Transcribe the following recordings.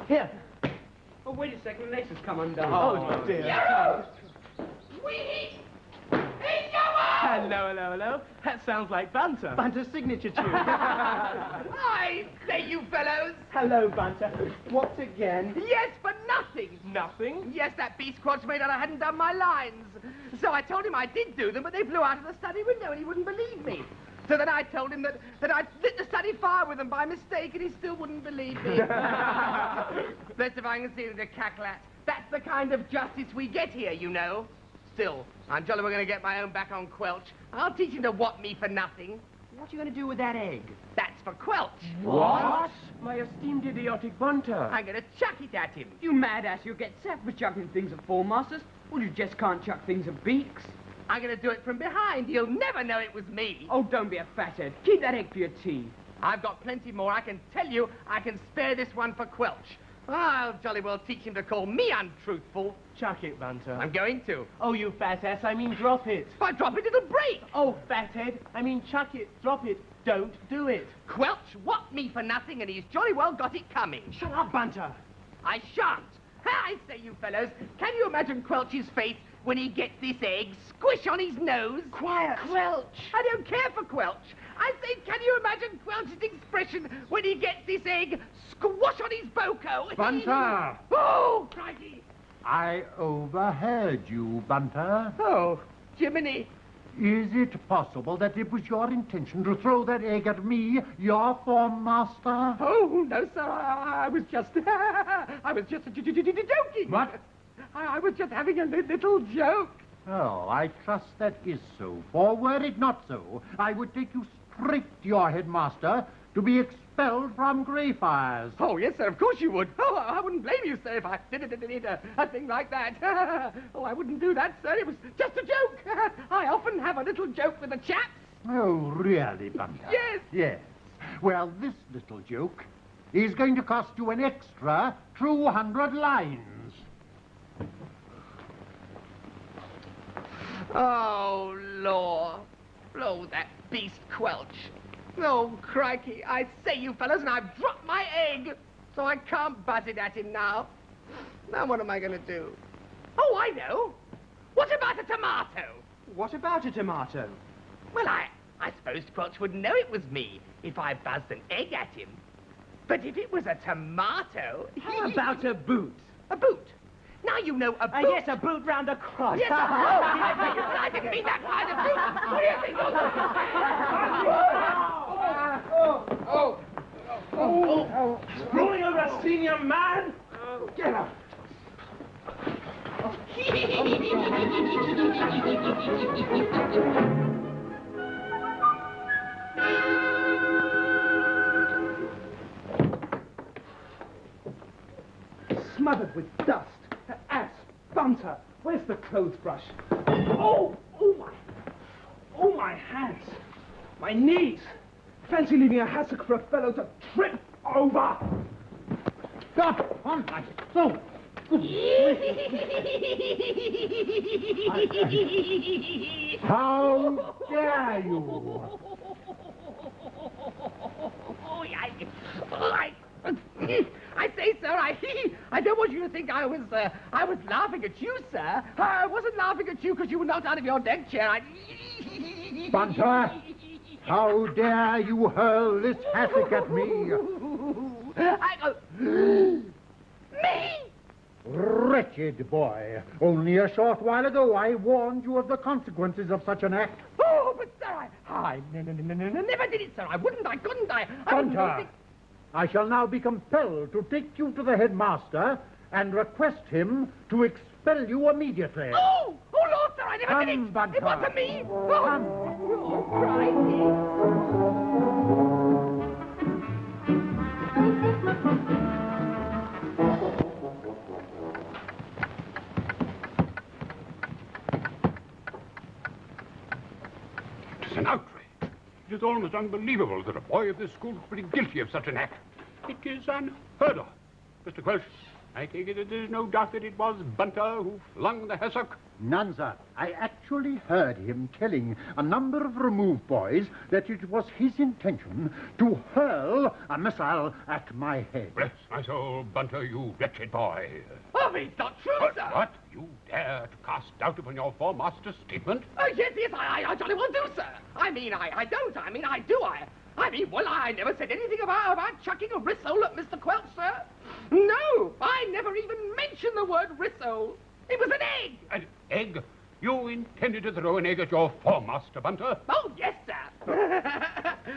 Here. Oh, wait a second, the lace has come undone. Oh, dear. Yo! Wee! Hey, Yowo! Hello. That sounds like Bunter. Bunter's signature tune. I say, you fellows! Hello, Bunter. What again? Yes, for nothing! Nothing? Yes, that beast Quelch made out I hadn't done my lines. So I told him I did do them, but they flew out of the study window and he wouldn't believe me. So then I told him that I'd lit the study fire with them by mistake and he still wouldn't believe me. Best if I can see the cackle at. That's the kind of justice we get here, you know. Still, I'm jolly well going to get my own back on Quelch. I'll teach him to whop me for nothing. What are you going to do with that egg? That's for Quelch. What? My esteemed idiotic Bunter. I'm going to chuck it at him. You mad ass, you'll get sacked for chucking things at four masters. Well, you just can't chuck things at beaks. I'm going to do it from behind. He'll never know it was me. Oh, don't be a fathead. Keep that egg for your tea. I've got plenty more. I can tell you, I can spare this one for Quelch. I'll jolly well teach him to call me untruthful. Chuck it, Bunter. I'm going to. Oh, you fat ass, I mean drop it. If I drop it, it'll break. Oh, fathead, I mean chuck it, drop it. Don't do it. Quelch whopped me for nothing, and he's jolly well got it coming. Shut up, Bunter. I shan't. I say, you fellows, can you imagine Quelch's face when he gets this egg squish on his nose? Quiet. Quelch. I don't care for Quelch. I say, can you imagine Quelch's expression when he gets this egg squash on his boko? Bunter! Oh, crikey! I overheard you, Bunter. Oh, Jiminy. Is it possible that it was your intention to throw that egg at me, your form master? Oh, no, sir, I was just... I was just joking. What? I was just having a little joke. Oh, I trust that is so. For were it not so, I would take you straight to your headmaster to be expelled from Greyfriars. Oh, yes, sir, of course you would. Oh, I wouldn't blame you, sir, if I did a thing like that. Oh, I wouldn't do that, sir. It was just a joke. I often have a little joke with the chaps. Oh, really, Bunter? Yes. Yes. Well, this little joke is going to cost you an extra 200 lines. Oh, Lord. Oh, that beast Quelch. Oh, crikey. I say, you fellas, and I've dropped my egg, so I can't buzz it at him now. Now what am I going to do? Oh, I know. What about a tomato? What about a tomato? Well, I suppose Quelch would know it was me if I buzzed an egg at him. But if it was a tomato... How about a boot? A boot? Now you know a boot. Yes, a boot round the crotch. Yes, a boot. I didn't mean that kind of boot. What do you think? Rolling over a senior man? Get up. Smothered with dust. Ass. Bunter. Where's the clothes brush? Oh my hands. My knees. Fancy leaving a hassock for a fellow to trip over. Stop! On my soul! How dare you? I say, sir, I don't want you to think I was laughing at you, sir. I wasn't laughing at you because you were knocked out of your deck chair. Bunter, how dare you hurl this hassock at me? Me? Wretched boy. Only a short while ago I warned you of the consequences of such an act. Oh, but sir, I never did it, sir. I wouldn't, I couldn't, I wouldn't do Bunter, it. I shall now be compelled to take you to the headmaster and request him to expel you immediately. Oh, Lord, sir, I never did Come, it. Bunter. It wasn't me. Come. Oh, crikey. It's an outrage. It is almost unbelievable that a boy of this school could be guilty of such an act. It is unheard of. Mr. Quelch, I take it that there's no doubt that it was Bunter who flung the hassock. None, sir. I actually heard him telling a number of removed boys that it was his intention to hurl a missile at my head. Bless my soul, Bunter, you wretched boy. Oh, but it's not true, What? sir. What? You dare to cast doubt upon your foremaster's statement? Yes, I jolly well do, sir. I mean, I don't. I mean, I do. I mean, well, I never said anything about chucking a rissole at Mr. Quelch, sir. No, I never even mentioned the word rissole. It was an egg. An egg? You intended to throw an egg at your foremaster, Bunter? Oh, yes, sir.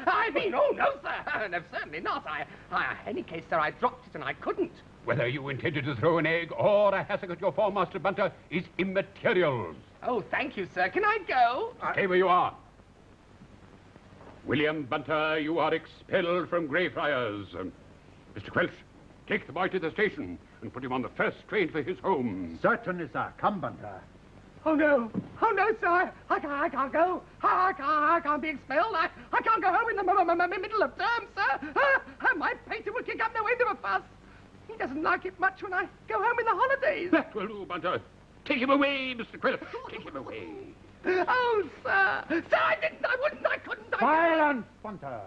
I mean, oh, no, sir. No, certainly not. In any case, sir, I dropped it and I couldn't. Whether you intended to throw an egg or a hassock at your foremaster, Bunter, is immaterial. Oh, thank you, sir. Can I go? Stay where you are. William Bunter, you are expelled from Greyfriars. Mr. Quelch, take the boy to the station and put him on the first train for his home. Certainly, sir. Come, Bunter. Oh, no, sir. I can't go. I can't be expelled. I can't go home in the middle of term, sir. My pater will kick up no end of a fuss. He doesn't like it much when I go home in the holidays. That will do, Bunter. Take him away, Mr. Quelch. Take him away. Oh, sir. Sir, I didn't, I wouldn't, I couldn't. Silence, Bunter.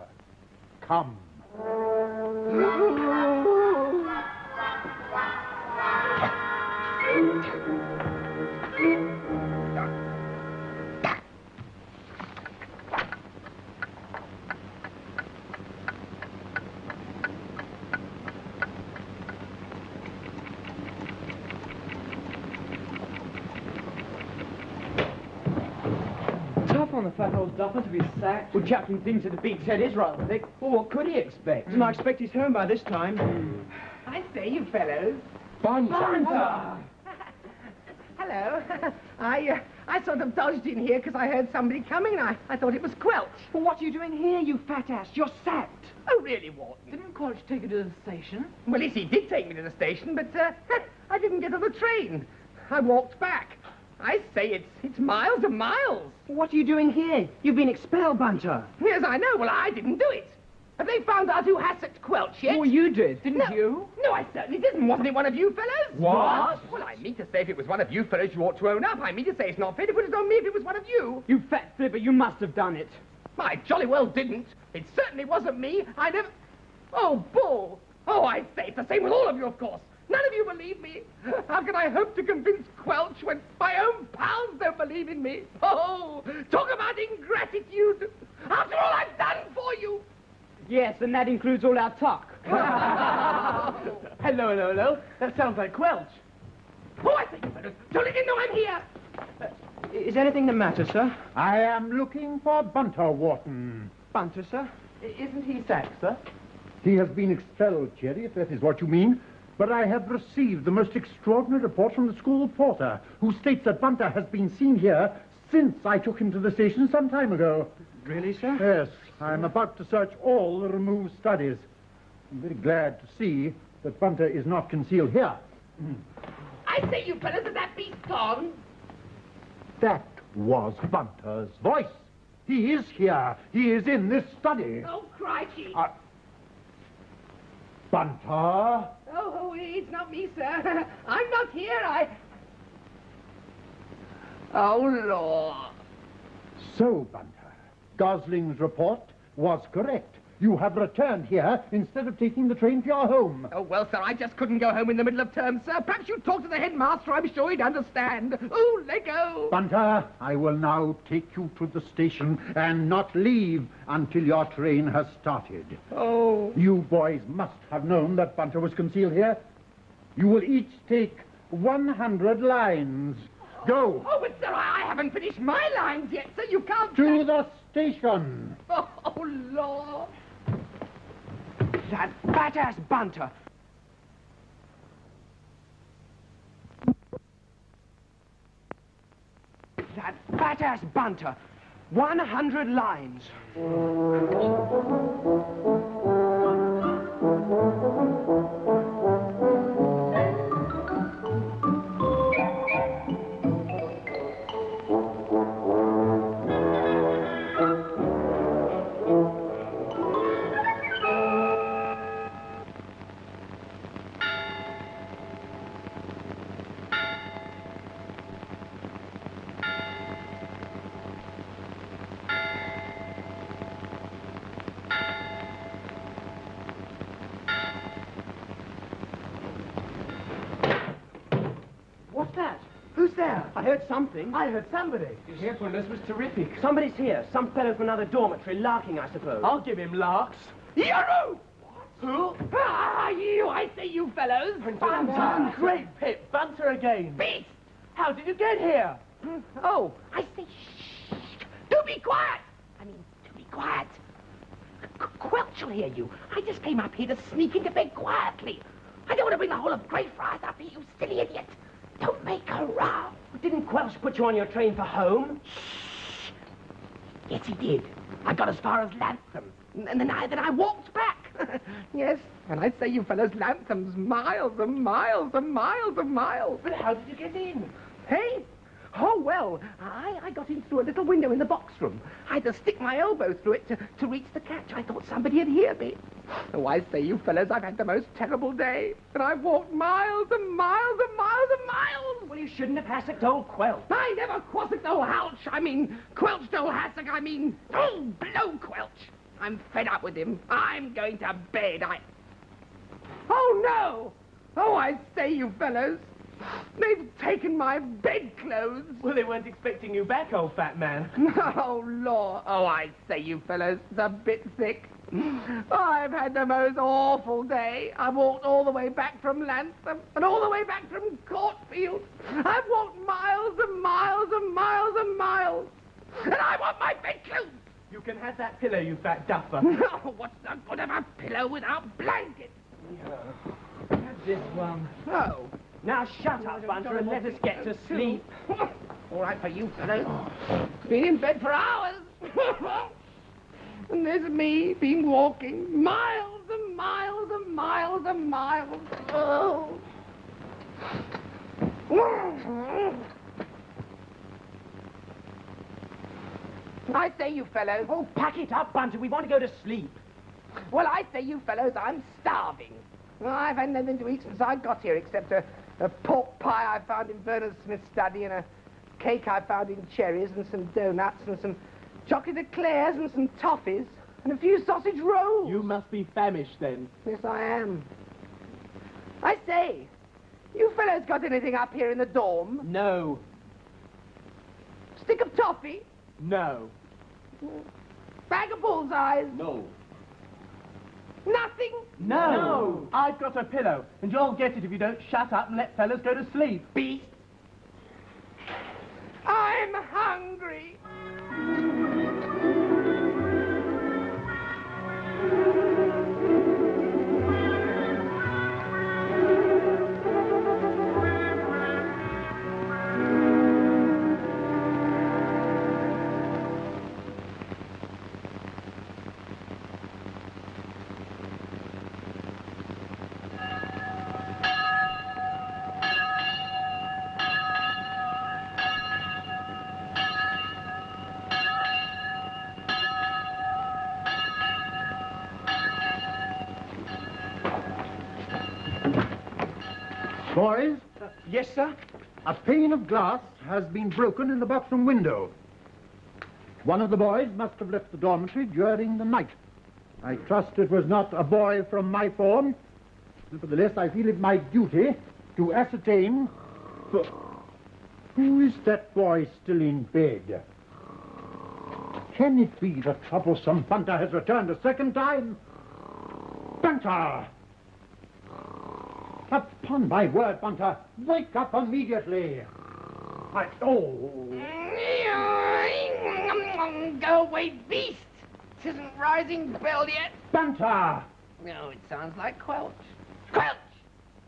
Come. Tough on the fat old duffer to be sacked. Well, chucking things at the big's head is rather thick. Well, what could he expect? And I expect he's home by this time. I say, you fellows. Bunter! Hello. I sort of dodged in here because I heard somebody coming and I thought it was Quelch. Well, what are you doing here, you fat ass? You're sacked. Oh, really, Wharton? Didn't Quelch take you to the station? Well, yes, he did take me to the station, but I didn't get on the train. I walked back. I say, it's miles and miles. What are you doing here? You've been expelled, Bunter. Yes, I know. Well, I didn't do it. Have they found out who hassocked Quelch yet? Well, you did, didn't you? No, I certainly didn't. Wasn't it one of you fellows? What? Well, I mean to say if it was one of you fellows, you ought to own up. I mean to say it's not fair to put it on me if it was one of you. You fat flipper, you must have done it. I jolly well didn't. It certainly wasn't me. I never... Oh, bull. Oh, I say, it's the same with all of you, of course. None of you believe me. How can I hope to convince Quelch when my own pals don't believe in me? Oh, talk about ingratitude. After all I've done for you. Yes, and that includes all our talk. Hello. That sounds like Quelch. Oh, I say, you fellows, don't let him know I'm here. Is anything the matter, sir? I am looking for Bunter, Wharton. Bunter, sir? Isn't he sacked, sir? He has been expelled, Cherry, if that is what you mean. But I have received the most extraordinary report from the school porter, who states that Bunter has been seen here since I took him to the station some time ago. Really, sir? Yes, I'm about to search all the removed studies. I'm very glad to see that Bunter is not concealed here. I say, you fellas, is that beast gone? That was Bunter's voice. He is here. He is in this study. Oh, crikey. Bunter? Oh, it's not me, sir. I'm not here. Oh, Lord. So, Bunter, Gosling's report was correct. You have returned here instead of taking the train to your home. Oh, well, sir, I just couldn't go home in the middle of term, sir. Perhaps you'd talk to the headmaster. I'm sure he'd understand. Oh, let go. Bunter, I will now take you to the station and not leave until your train has started. Oh. You boys must have known that Bunter was concealed here. You will each take 100 lines. Go. Oh, but sir, I haven't finished my lines yet, sir. You can't... To the station. Oh, Lord. That fat-ass Bunter. That fat-ass Bunter. 100 lines. What's that? Who's there? I heard something. I heard somebody. Your cheerfulness was terrific. Somebody's here. Some fellow from another dormitory, larking, I suppose. I'll give him larks. Yahoo! Who? Ah, you, I say, you fellows. Bunter! Great Pip! Bunter again! Beast! How did you get here? Oh, I say, shh. Do be quiet. I mean, do be quiet. Quelch will hear you. I just came up here to sneak into bed quietly. I don't want to bring the whole of Greyfriars up here, you silly idiot. Don't make a row. Didn't Quelch put you on your train for home? Shh. Yes, he did. I got as far as Lantham, and then I walked back. Yes, and I say, you fellows, Lantham's miles and miles and miles and miles. But how did you get in? Hey? Oh, well, I got in through a little window in the box room. I had to stick my elbow through it to reach the catch. I thought somebody had heard me. Oh, I say, you fellows, I've had the most terrible day. And I've walked miles and miles and miles and miles. Well, you shouldn't have hassocked old Quelch. I never quassicked old Halch. I mean, Quelched old Hassock. I mean, oh, blow Quelch. I'm fed up with him. I'm going to bed. Oh, no. Oh, I say, you fellows. They've taken my bedclothes. Well, they weren't expecting you back, old fat man. Oh, Lord. Oh, I say, you fellows, it's a bit thick. I've had the most awful day. I've walked all the way back from Lantham and all the way back from Courtfield. I've walked miles and miles and miles and miles. And I want my bedclothes. You can have that pillow, you fat duffer. Oh, what's the good of a pillow without blankets? Have this one. Oh. Now shut up, Bunter, and let us get to sleep. All right for you fellows. Been in bed for hours. And there's me been walking miles and miles and miles and miles. Oh. I say, you fellows. Oh, pack it up, Bunter. We want to go to sleep. Well, I say, you fellows, I'm starving. Well, I've had nothing to eat since I got here, except a pork pie I found in Bernard Smith's study, and a cake I found in Cherries, and some donuts, and some chocolate eclairs, and some toffees, and a few sausage rolls. You must be famished, then. Yes, I am. I say, you fellows got anything up here in the dorm? No. Stick of toffee? No. Bag of bullseyes? No. Nothing? No. I've got a pillow, and you'll get it if you don't shut up and let fellas go to sleep. Beast. I'm hungry. Boys, Yes, sir? a pane of glass has been broken in the box-room window. One of the boys must have left the dormitory during the night. I trust it was not a boy from my form. Nevertheless, I feel it my duty to ascertain... Who is that boy still in bed? Can it be the troublesome Bunter has returned a second time? Bunter! Upon my word, Bunter, wake up immediately. Go away, beast! It isn't rising bell yet. Bunter! No, it sounds like Quelch. Quelch!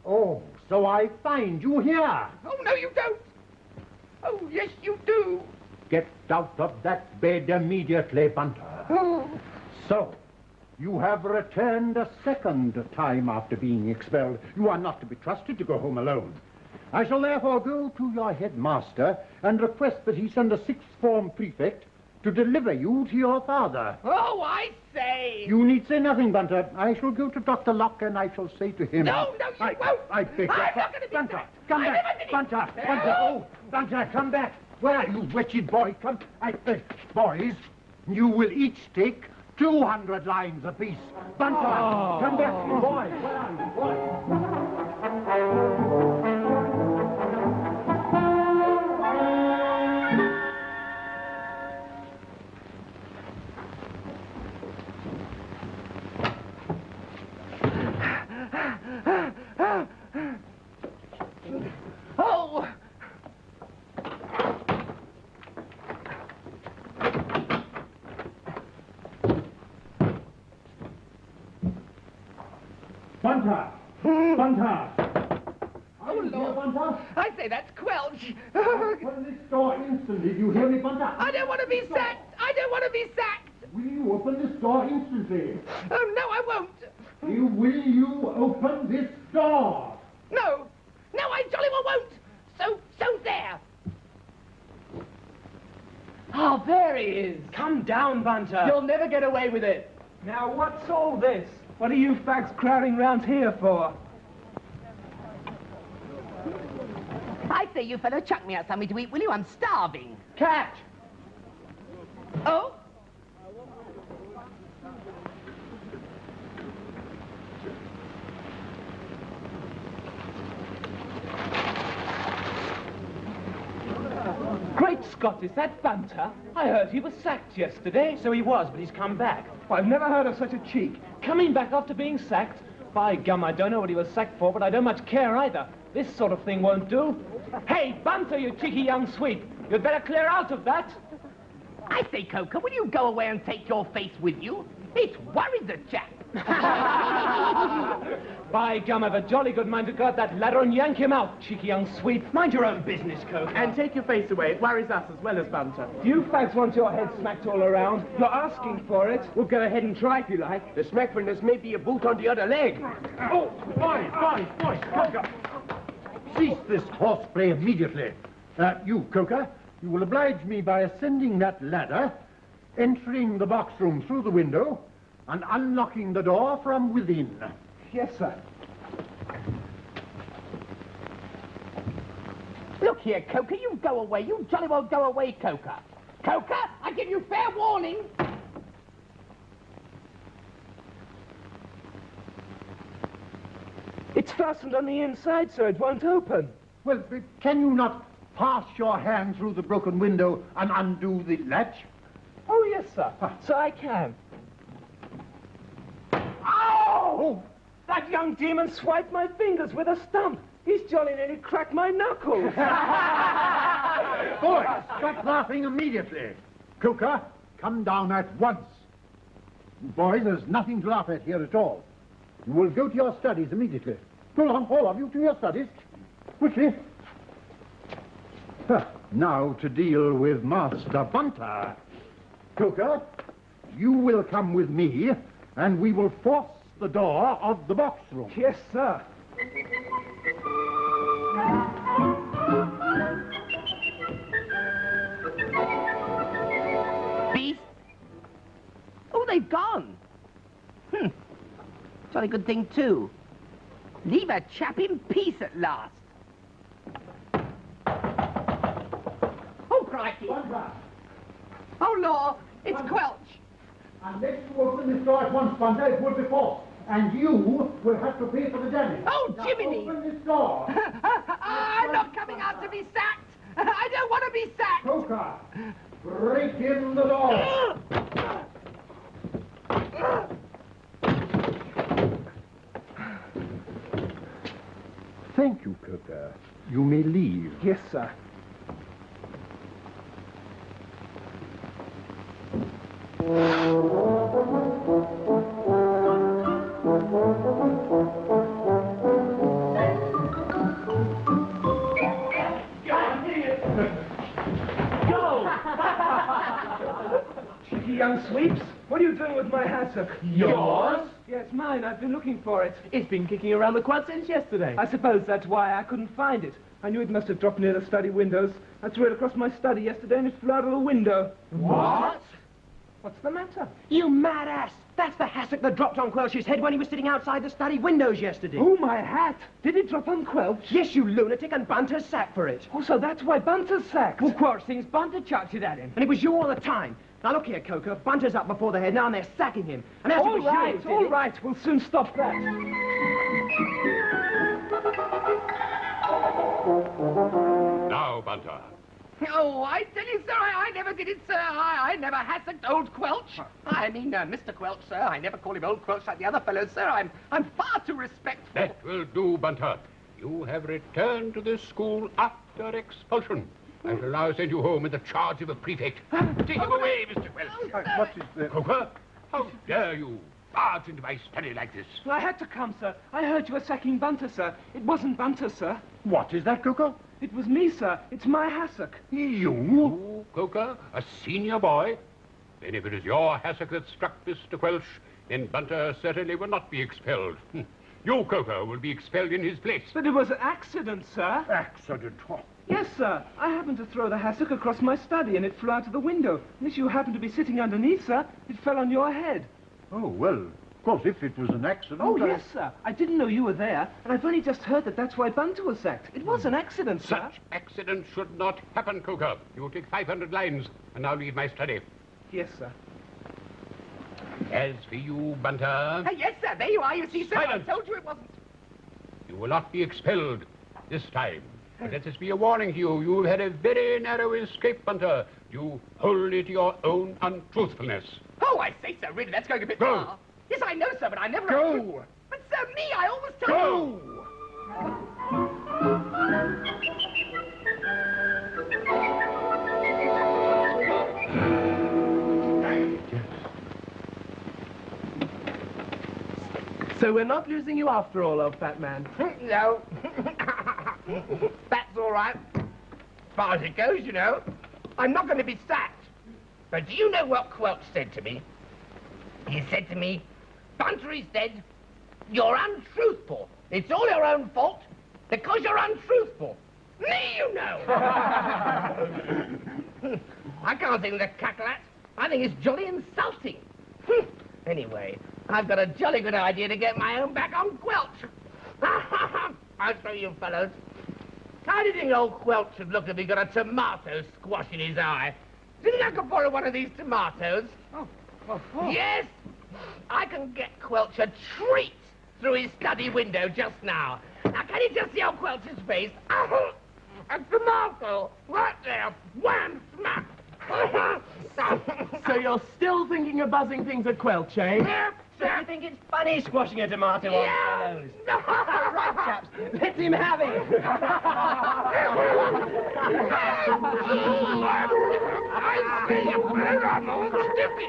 Oh, so I find you here. Oh, no, you don't. Oh, yes, you do. Get out of that bed immediately, Bunter. Oh. So, you have returned a second time after being expelled. You are not to be trusted to go home alone. I shall therefore go to your headmaster and request that he send a sixth form prefect to deliver you to your father. Oh, I say! You need say nothing, Bunter. I shall go to Dr. Locke and I shall say to him... No, you won't! I beg you. I'm not going to be Bunter, come back! Bunter! Oh, Bunter, come back! Where are you, wretched boy? Come, I beg. Boys, you will each take 200 lines apiece. Bunter, come back, boy. Where are you, boy? Oh! Bunter! Bunter! Oh, Lord. Bunter? I say, that's Quelch. Open this door instantly. Do you hear me, Bunter? I don't want to be sacked. I don't want to be sacked. Will you open this door instantly? Oh, no, I won't. Will you open this door? No. No, I jolly well won't. So there. Oh, there he is. Come down, Bunter. You'll never get away with it. Now, what's all this? What are you fags crowding round here for? I say, you fellow, chuck me out something to eat, will you? I'm starving. Catch! Oh? Great Scott, is that Bunter? I heard he was sacked yesterday. So he was, but he's come back. Well, I've never heard of such a cheek. Coming back after being sacked? By gum, I don't know what he was sacked for, but I don't much care either. This sort of thing won't do. Hey, Bunter, you cheeky young sweep. You'd better clear out of that. I say, Coker, will you go away and take your face with you? It's worried the chap. By gum, I've a jolly good mind to go up that ladder and yank him out, cheeky young sweep. Mind your own business, Coke. And take your face away. It worries us as well as Bunter. Do you fags want your head smacked all around? You're asking for it. We'll go ahead and try if you like. The smackfulness may be a boot on the other leg. Oh, boys, Coker. Cease this horseplay immediately. You, Coker, you will oblige me by ascending that ladder, entering the box room through the window, and unlocking the door from within. Yes, sir. Look here, Coker, you go away. You jolly well go away, Coker. Coker, I give you fair warning. It's fastened on the inside, sir. It won't open. Well, can you not pass your hand through the broken window and undo the latch? Oh, yes, sir. So I can. Oh! That young demon swiped my fingers with a stump. He's jolly nearly cracked my knuckles. Boys, stop laughing immediately. Coker, come down at once. Boys, there's nothing to laugh at here at all. You will go to your studies immediately. Go on, all of you, to your studies. Quickly. Now to deal with Master Bunter. Coker, you will come with me, and we will force the door of the box room. Yes, sir. Beast? Oh, they've gone. Jolly good thing, too. Leave a chap in peace at last. Oh, crikey. Bunter, Oh, Lord, it's Quelch. unless you open this door at once, Bunter, it will be forced. And you will have to pay for the damage. Oh, Now, Jiminy. open this door. I'm not coming out to be sacked. I don't want to be sacked. Coker, break in the door. Thank you, Coker. You may leave. Yes, sir. Cheeky young sweeps. What are you doing with my hassock? Yours? Yes, mine. I've been looking for it. It's been kicking around the quad since yesterday. I suppose that's why I couldn't find it. I knew it must have dropped near the study windows. I threw it across my study yesterday and it flew out of the window. What? What's the matter? You mad ass! That's the hassock that dropped on Quelch's head when he was sitting outside the study windows yesterday. Oh, my hat! Did it drop on Quelch? Yes, you lunatic, and Bunter's sacked for it. Oh, so that's why Bunter's sacked. Well, Quelch thinks Bunter chucked it at him. And it was you all the time. Now, look here, Coker. Bunter's up before the head now, and they're sacking him. And as it was you who did all it- right. We'll soon stop that. Now, Bunter. Oh, I tell you, sir, I never did it, sir. I never hassocked old Quelch. I mean, Mr. Quelch, sir. I never call him old Quelch like the other fellows, sir. I'm far too respectful. That will do, Bunter. You have returned to this school after expulsion. I shall now send you home in the charge of a prefect. Take him away, Mr. Quelch. What is the... Coker, how dare you barge into my study like this? I had to come, sir. I heard you were sacking Bunter, sir. It wasn't Bunter, sir. What is that, Coker? It was me, sir. It's my hassock. You, Coker, a senior boy? Then if it is your hassock that struck Mr. Quelch, then Bunter certainly will not be expelled. You, Coker, will be expelled in his place. But it was an accident, sir. Accident. Oh. Yes, sir. I happened to throw the hassock across my study and it flew out of the window. And as you happened to be sitting underneath, sir, it fell on your head. Oh, well, of course, if it was an accident... Oh, I- yes, sir. I didn't know you were there, and I've only just heard that that's why Bunter was sacked. It was an accident, sir. Such accidents should not happen, Coker. You will take 500 lines, and now leave my study. Yes, sir. As for you, Bunter, Yes, sir. There you are. You see, sir. Silence. I told you it wasn't. you will not be expelled this time. But let this be a warning to you. You've had a very narrow escape, Bunter. You wholly to your own untruthfulness. Oh, I say, sir. Really, that's going a bit Go. far. Yes, I know, sir, but I never... Go. But, sir, me, I always told you... Go! So we're not losing you after all, old fat man. No. That's all right. As far as it goes, you know. I'm not going to be sacked. But do you know what Quelch said to me? He said to me, Bunter is dead. You're untruthful. It's all your own fault because you're untruthful. Me, you know. I can't think of the cackle at. I think it's jolly insulting. Anyway, I've got a jolly good idea to get my own back on Quelch. I'll show you fellows. How do you think old Quelch would look if he got a tomato squash in his eye? Do you think I could borrow one of these tomatoes? Yes! I can get Quelch a treat through his study window just now. Now, can you just see old Quelch's face? A tomato! Right there! Wham! Smack! So you're still thinking of buzzing things at Quelch, eh? So you think it's funny squashing a tomato on Yeah. fellows? Right, chaps. Let him have it. I see you, I'm all stiffy.